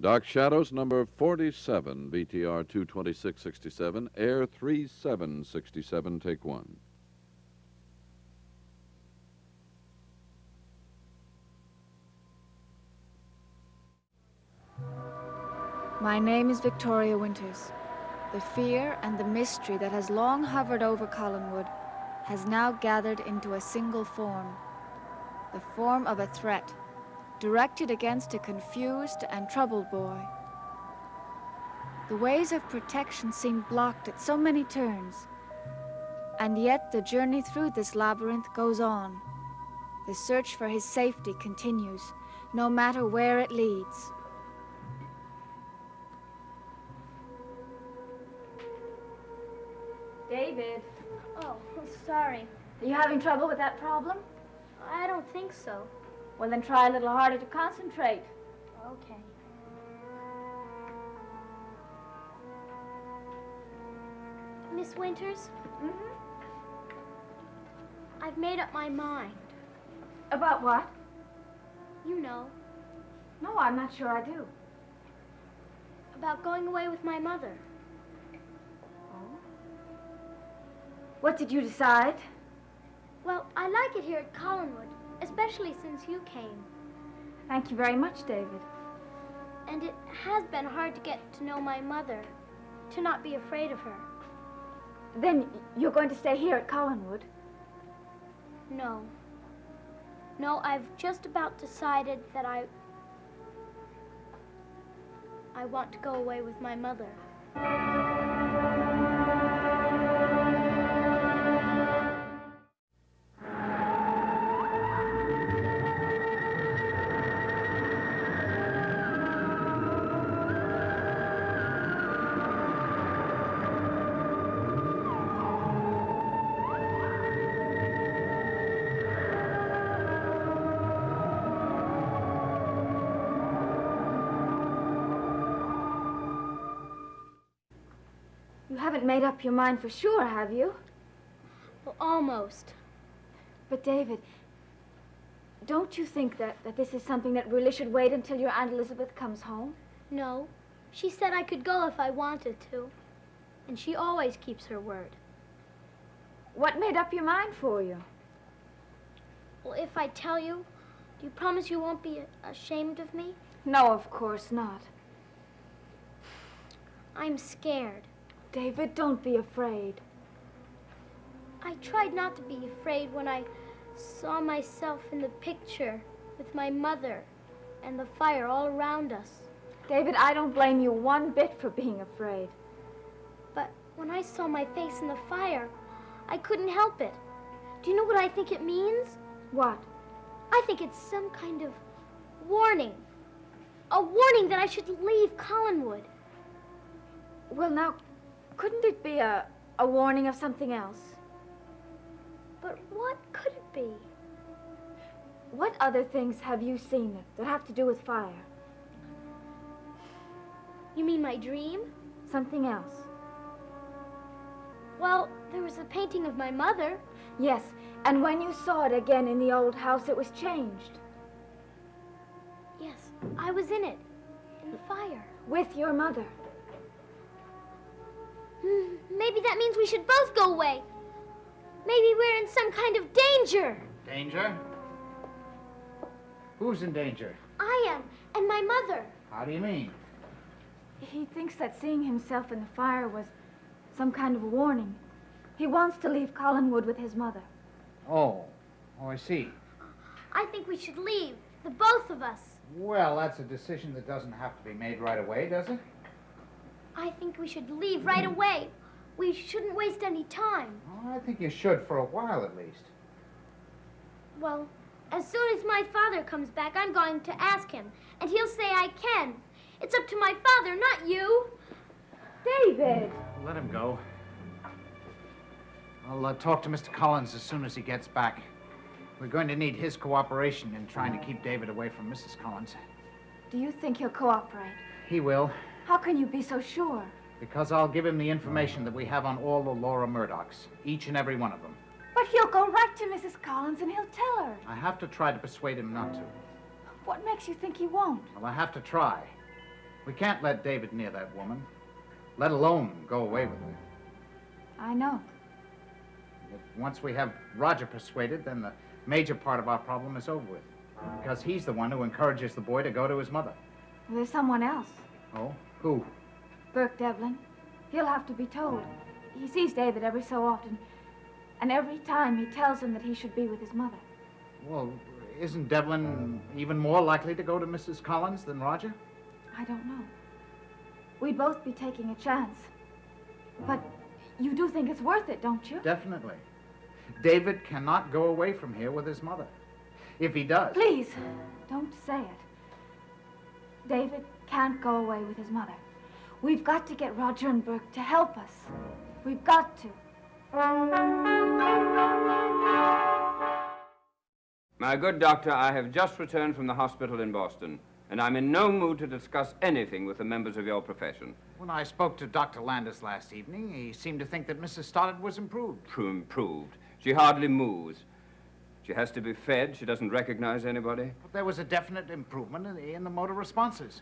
Dark Shadows, number 47, BTR 22667, Air 3767, take one. My name is Victoria Winters. The fear and the mystery that has long hovered over Collinwood has now gathered into a single form. The form of a threat, directed against a confused and troubled boy. The ways of protection seem blocked at so many turns, and yet the journey through this labyrinth goes on. The search for his safety continues, no matter where it leads. David. Oh, sorry. Are you having trouble with that problem? I don't think so. Well, then try a little harder to concentrate. Okay. Miss Winters? Mm-hmm. I've made up my mind. About what? You know, No, I'm not sure I do. about going away with my mother. Oh? What did you decide? Well, I like it here at Collinwood, especially since you came. Thank you very much, David. And it has been hard to get to know my mother, to not be afraid of her. Then you're going to stay here at Collinwood? No. No, I've just about decided that I want to go away with my mother. You haven't made up your mind for sure, have you? Well, almost. But, David, don't you think that this is something that really should wait until your Aunt Elizabeth comes home? No. She said I could go if I wanted to. And she always keeps her word. What made up your mind for you? Well, if I tell you, do you promise you won't be ashamed of me? No, of course not. I'm scared. David, don't be afraid. I tried not to be afraid when I saw myself in the picture with my mother and the fire all around us. David, I don't blame you one bit for being afraid. But when I saw my face in the fire, I couldn't help it. Do you know what I think it means? What? I think it's some kind of warning. A warning that I should leave Collinwood. Well, now, couldn't it be a warning of something else? But what could it be? What other things have you seen that have to do with fire? You mean my dream? Something else? Well, there was a painting of my mother. Yes, and when you saw it again in the old house, it was changed. Yes, I was in it, in the fire. With your mother. Maybe that means we should both go away. Maybe we're in some kind of danger. Danger? Who's in danger? I am, and my mother. How do you mean? He thinks that seeing himself in the fire was some kind of a warning. He wants to leave Collinwood with his mother. Oh, I see. I think we should leave, the both of us. Well, that's a decision that doesn't have to be made right away, does it? I think we should leave right away. We shouldn't waste any time. Well, I think you should for a while at least. Well, as soon as my father comes back, I'm going to ask him, and he'll say I can. It's up to my father, not you. David! Let him go. I'll talk to Mr. Collins as soon as he gets back. We're going to need his cooperation in trying to keep David away from Mrs. Collins. Do you think he'll cooperate? He will, How can you be so sure? because I'll give him the information that we have on all the Laura Murdochs, each and every one of them. But he'll go right to Mrs. Collins and he'll tell her. I have to try to persuade him not to. What makes you think he won't? Well, I have to try. We can't let David near that woman, let alone go away with her. I know. If once we have Roger persuaded, then the major part of our problem is over with. Because he's the one who encourages the boy to go to his mother. There's someone else. Oh? Who? Burke Devlin. He'll have to be told. He sees David every so often, and every time he tells him that he should be with his mother. Well, isn't Devlin even more likely to go to Mrs. Collins than Roger? I don't know. We'd both be taking a chance. But you do think it's worth it, don't you? Definitely. David cannot go away from here with his mother. If he does... Please, don't say it. David can't go away with his mother. We've got to get Roger and Burke to help us. We've got to. My good doctor, I have just returned from the hospital in Boston, and I'm in no mood to discuss anything with the members of your profession. When I spoke to Dr. Landis last evening, he seemed to think that Mrs. Stoddard was improved. Improved. She hardly moves. She has to be fed. She doesn't recognize anybody. But there was a definite improvement in the motor responses.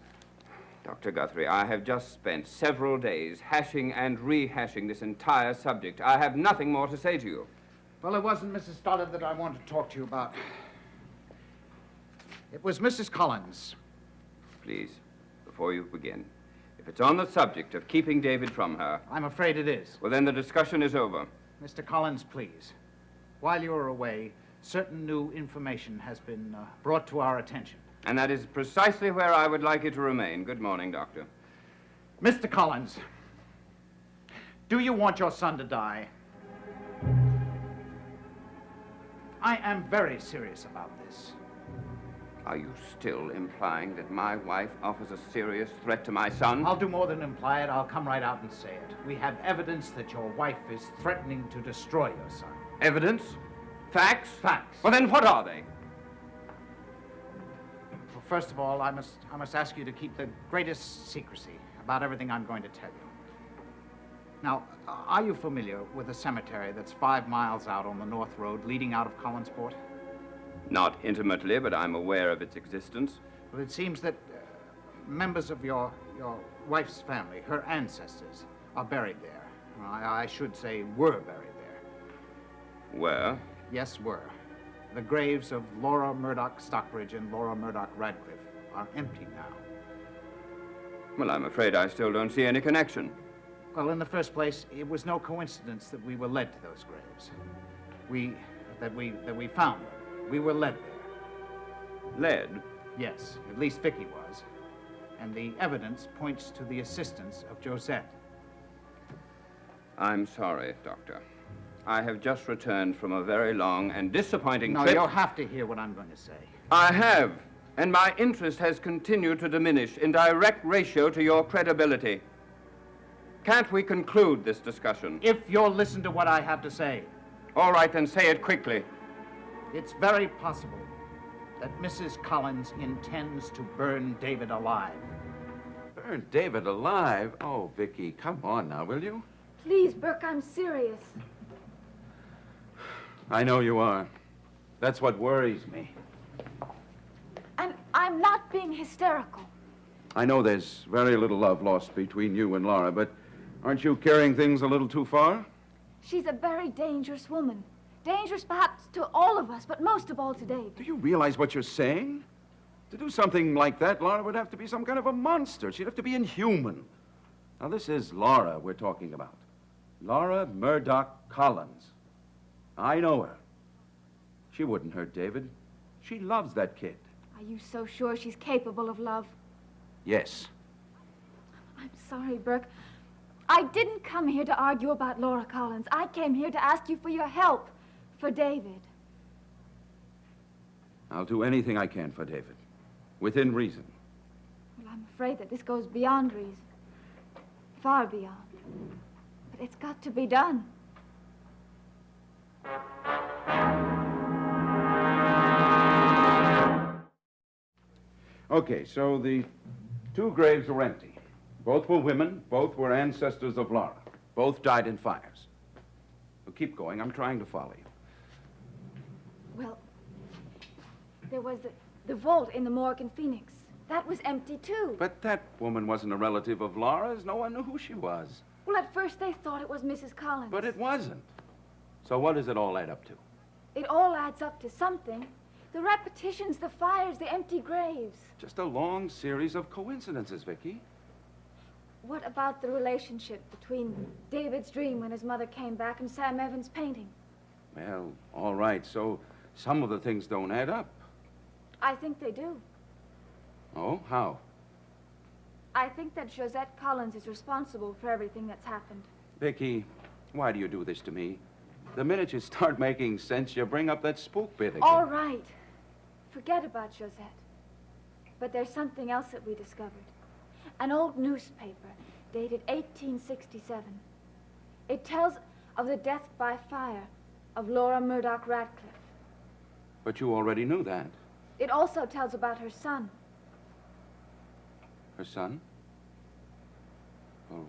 Dr. Guthrie, I have just spent several days hashing and rehashing this entire subject. I have nothing more to say to you. Well, it wasn't Mrs. Stoddard that I wanted to talk to you about. It was Mrs. Collins. Please, before you begin, if it's on the subject of keeping David from her... I'm afraid it is. Well, then the discussion is over. Mr. Collins, please. While you were away, certain new information has been brought to our attention. And that is precisely where I would like you to remain. Good morning, Doctor. Mr. Collins, do you want your son to die? I am very serious about this. Are you still implying that my wife offers a serious threat to my son? I'll do more than imply it. I'll come right out and say it. We have evidence that your wife is threatening to destroy your son. Evidence? Facts? Facts. Well, then what are they? Well, first of all, I must ask you to keep the greatest secrecy about everything I'm going to tell you. Now, are you familiar with a cemetery that's 5 miles out on the North Road leading out of Collinsport? Not intimately, but I'm aware of its existence. Well, it seems that members of your wife's family, her ancestors, are buried there. I should say were buried there. Where? Yes, were. The graves of Laura Murdoch Stockbridge and Laura Murdoch Radcliffe are empty now. Well, I'm afraid I still don't see any connection. Well, in the first place, it was no coincidence that we were led to those graves. That we found them. We were led there. Led? Yes, at least Vicky was. And the evidence points to the assistance of Josette. I'm sorry, Doctor. I have just returned from a very long and disappointing No, trip. you'll have to hear what I'm going to say. I have, and my interest has continued to diminish in direct ratio to your credibility. Can't we conclude this discussion? If you'll listen to what I have to say. All right, then say it quickly. It's very possible that Mrs. Collins intends to burn David alive. Burn David alive? Oh, Vicky, come on now, will you? Please, Burke, I'm serious. I know you are. That's what worries me. And I'm not being hysterical. I know there's very little love lost between you and Laura, but aren't you carrying things a little too far? She's a very dangerous woman. Dangerous perhaps to all of us, but most of all to David. Do you realize what you're saying? To do something like that, Laura would have to be some kind of a monster. She'd have to be inhuman. Now, this is Laura we're talking about. Laura Murdoch Collins. I know her. She wouldn't hurt David. She loves that kid. Are you so sure she's capable of love? Yes. I'm sorry, Burke. I didn't come here to argue about Laura Collins. I came here to ask you for your help for David. I'll do anything I can for David, within reason. Well, I'm afraid that this goes beyond reason. Far beyond. But it's got to be done. Okay, so the 2 graves were empty. Both were women. Both were ancestors of Laura. Both died in fires. So keep going. I'm trying to follow you. Well, there was the vault in the morgue in Phoenix. That was empty, too. But that woman wasn't a relative of Laura's. No one knew who she was. Well, at first they thought it was Mrs. Collins. But it wasn't. So what does it all add up to? It all adds up to something. The repetitions, the fires, the empty graves. Just a long series of coincidences, Vicky. What about the relationship between David's dream when his mother came back and Sam Evans' painting? Well, all right, so some of the things don't add up. I think they do. Oh, how? I think that Josette Collins is responsible for everything that's happened. Vicky, why do you do this to me? The minute you start making sense, you bring up that spook bit again. All right. Forget about Josette. But there's something else that we discovered. An old newspaper dated 1867. It tells of the death by fire of Laura Murdoch Radcliffe. But you already knew that. It also tells about her son. Her son? Well,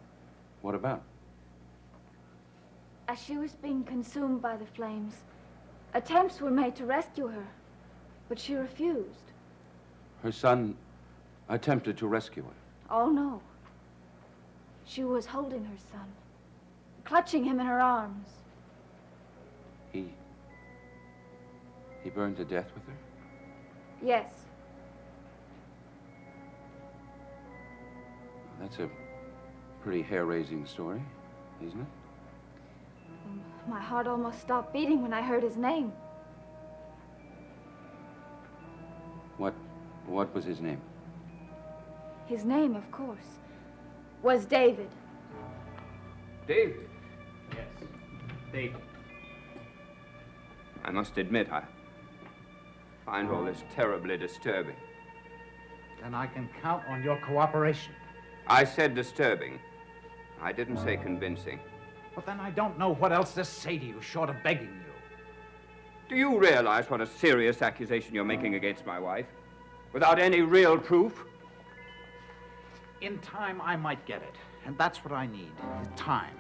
what about? As she was being consumed by the flames, attempts were made to rescue her, but she refused. Her son attempted to rescue her. Oh, no. She was holding her son, clutching him in her arms. He burned to death with her? Yes. That's a pretty hair-raising story, isn't it? My heart almost stopped beating when I heard his name. What was his name? His name, of course, was David. David? Yes, David. I must admit, I find all this terribly disturbing. Then I can count on your cooperation. I said disturbing. I didn't say convincing. But then I don't know what else to say to you short of begging you. Do you realize what a serious accusation you're making against my wife? Without any real proof? In time, I might get it. And that's what I need, is time.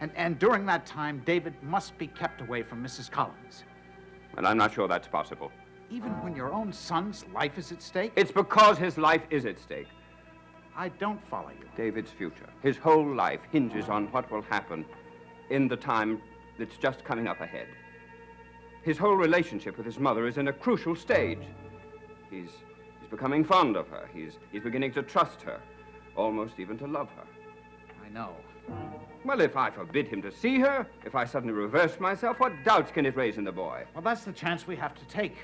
And during that time, David must be kept away from Mrs. Collins. Well, I'm not sure that's possible. Even when your own son's life is at stake? It's because his life is at stake. I don't follow you. David's future, his whole life hinges on what will happen in the time that's just coming up ahead. His whole relationship with his mother is in a crucial stage. He's becoming fond of her. He's beginning to trust her, almost even to love her. I know. Well, if I forbid him to see her, if I suddenly reverse myself, what doubts can it raise in the boy? Well, that's the chance we have to take.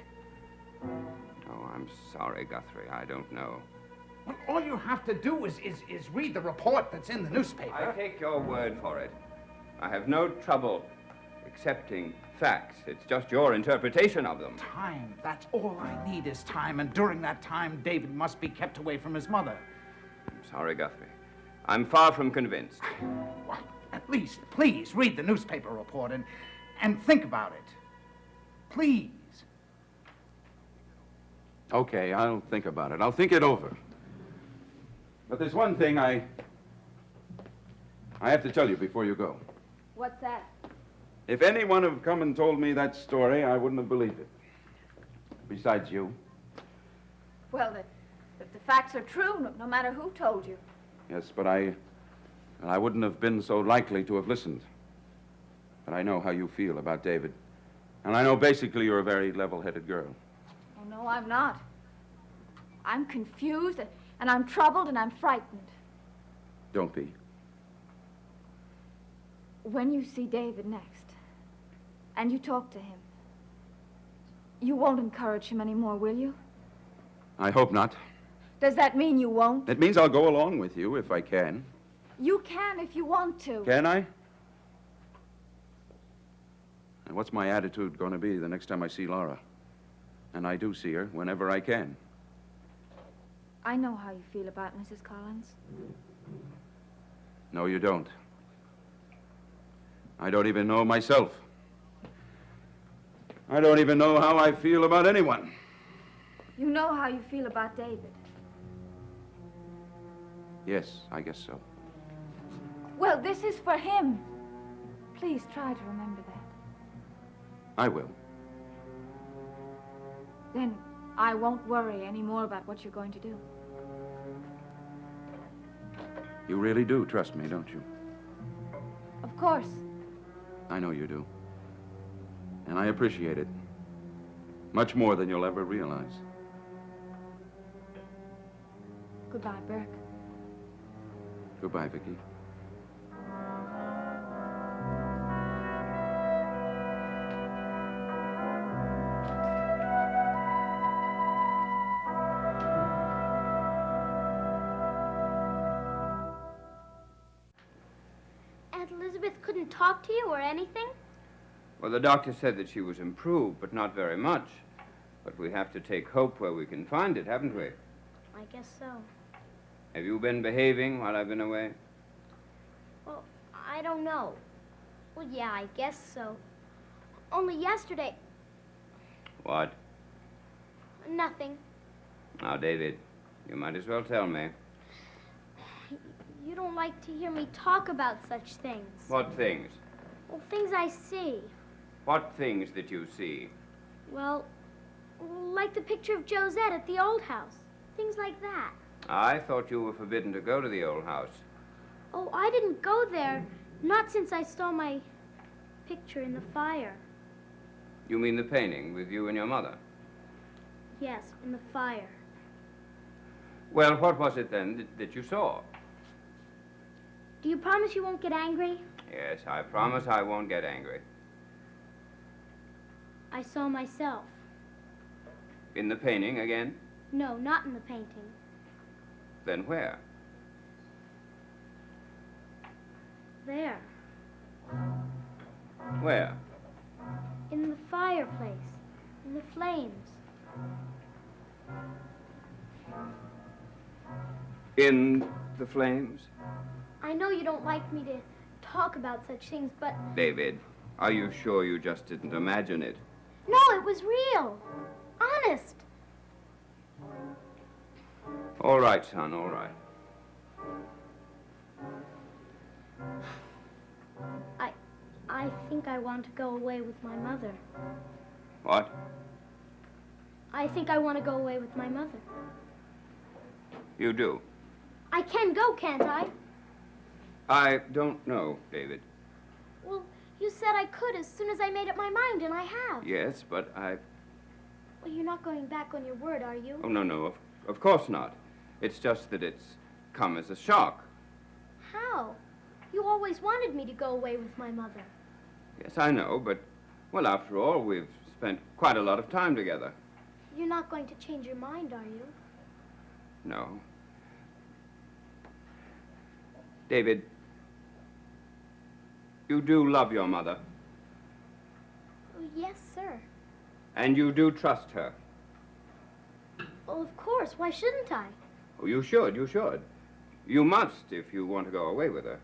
Oh, I'm sorry, Guthrie. I don't know. Well, all you have to do is read the report that's in the newspaper. I take your word for it. I have no trouble accepting facts. It's just your interpretation of them. Time. That's all I need is time. And during that time, David must be kept away from his mother. I'm sorry, Guthrie. I'm far from convinced. Well, at least, please, read the newspaper report and think about it. Please. Okay, I'll think about it. I'll think it over. But there's one thing I have to tell you before you go. What's that? If anyone had come and told me that story, I wouldn't have believed it. Besides you. Well, the facts are true, no matter who told you. Yes, but I wouldn't have been so likely to have listened. But I know how you feel about David. And I know basically you're a very level-headed girl. Oh, no, I'm not. I'm confused, and I'm troubled, and I'm frightened. Don't be. When you see David next, and you talk to him, you won't encourage him anymore, will you? I hope not. Does that mean you won't? It means I'll go along with you if I can. You can if you want to. Can I? And what's my attitude going to be the next time I see Laura? And I do see her whenever I can. I know how you feel about Mrs. Collins. No, you don't. I don't even know myself. I don't even know how I feel about anyone. You know how you feel about David. Yes, I guess so. Well, this is for him. Please try to remember that. I will. Then I won't worry any more about what you're going to do. You really do trust me, don't you? Of course. I know you do. And I appreciate it. Much more than you'll ever realize. Goodbye, Burke. Goodbye, Vicky. Aunt Elizabeth couldn't talk to you or anything? Well, the doctor said that she was improved, but not very much. But we have to take hope where we can find it, haven't we? I guess so. Have you been behaving while I've been away? Well, I don't know. Well, yeah, I guess so. Only yesterday, What? nothing. Now, David, you might as well tell me. You don't like to hear me talk about such things. What things? Well, things I see. What things that you see? Well, like the picture of Josette at the old house. Things like that. I thought you were forbidden to go to the old house. Oh, I didn't go there. Not since I saw my picture in the fire. You mean the painting with you and your mother? Yes, in the fire. Well, what was it then that you saw? Do you promise you won't get angry? Yes, I promise I won't get angry. I saw myself. In the painting again? No, not in the painting. Then where? There. Where? In the fireplace. In the flames. In the flames? I know you don't like me to talk about such things, but David, are you sure you just didn't imagine it? no, it was real. Honest. All right, son, all right. I think I want to go away with my mother. What? I think I want to go away with my mother. You do? I can go, can't I? I don't know, David. Well, you said I could as soon as I made up my mind, and I have. Yes, but I... Well, you're not going back on your word, are you? Oh, no, of course not. It's just that it's come as a shock. How? You always wanted me to go away with my mother. Yes, I know, but, well, after all, we've spent quite a lot of time together. You're not going to change your mind, are you? No. David, you do love your mother, Oh, yes, sir. and you do trust her. Well, of course. Why shouldn't I? Oh, you should, you should. You must if you want to go away with her.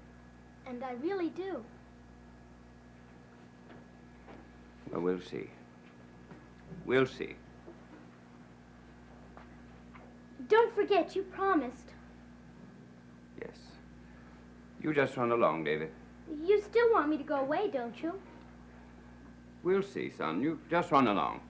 And I really do. Well, we'll see. We'll see. Don't forget, you promised. Yes. You just run along, David. You still want me to go away, don't you? We'll see, son. You just run along.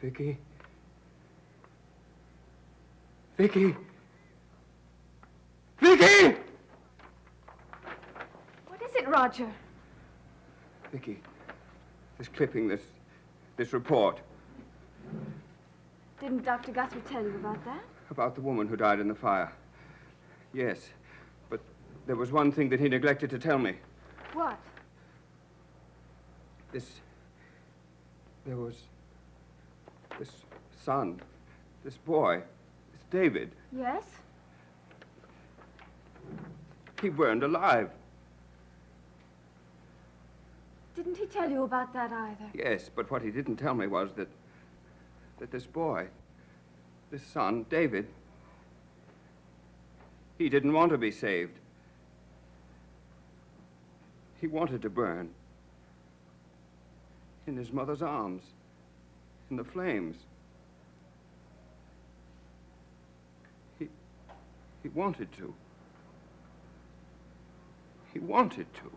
Vicky? Vicky? Vicky! What it, Roger? Vicky, this clipping, this report Didn't Dr. Guthrie tell you about that? about the woman who died in the fire. Yes, but there was one thing that he neglected to tell me. What? There was this son, this boy, this David. Yes? He burned alive. Didn't he tell you about that either? Yes, but what he didn't tell me was that this boy, this son, David, he didn't want to be saved. He wanted to burn in his mother's arms, in the flames. He wanted to. He wanted to.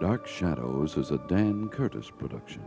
Dark Shadows is a Dan Curtis production.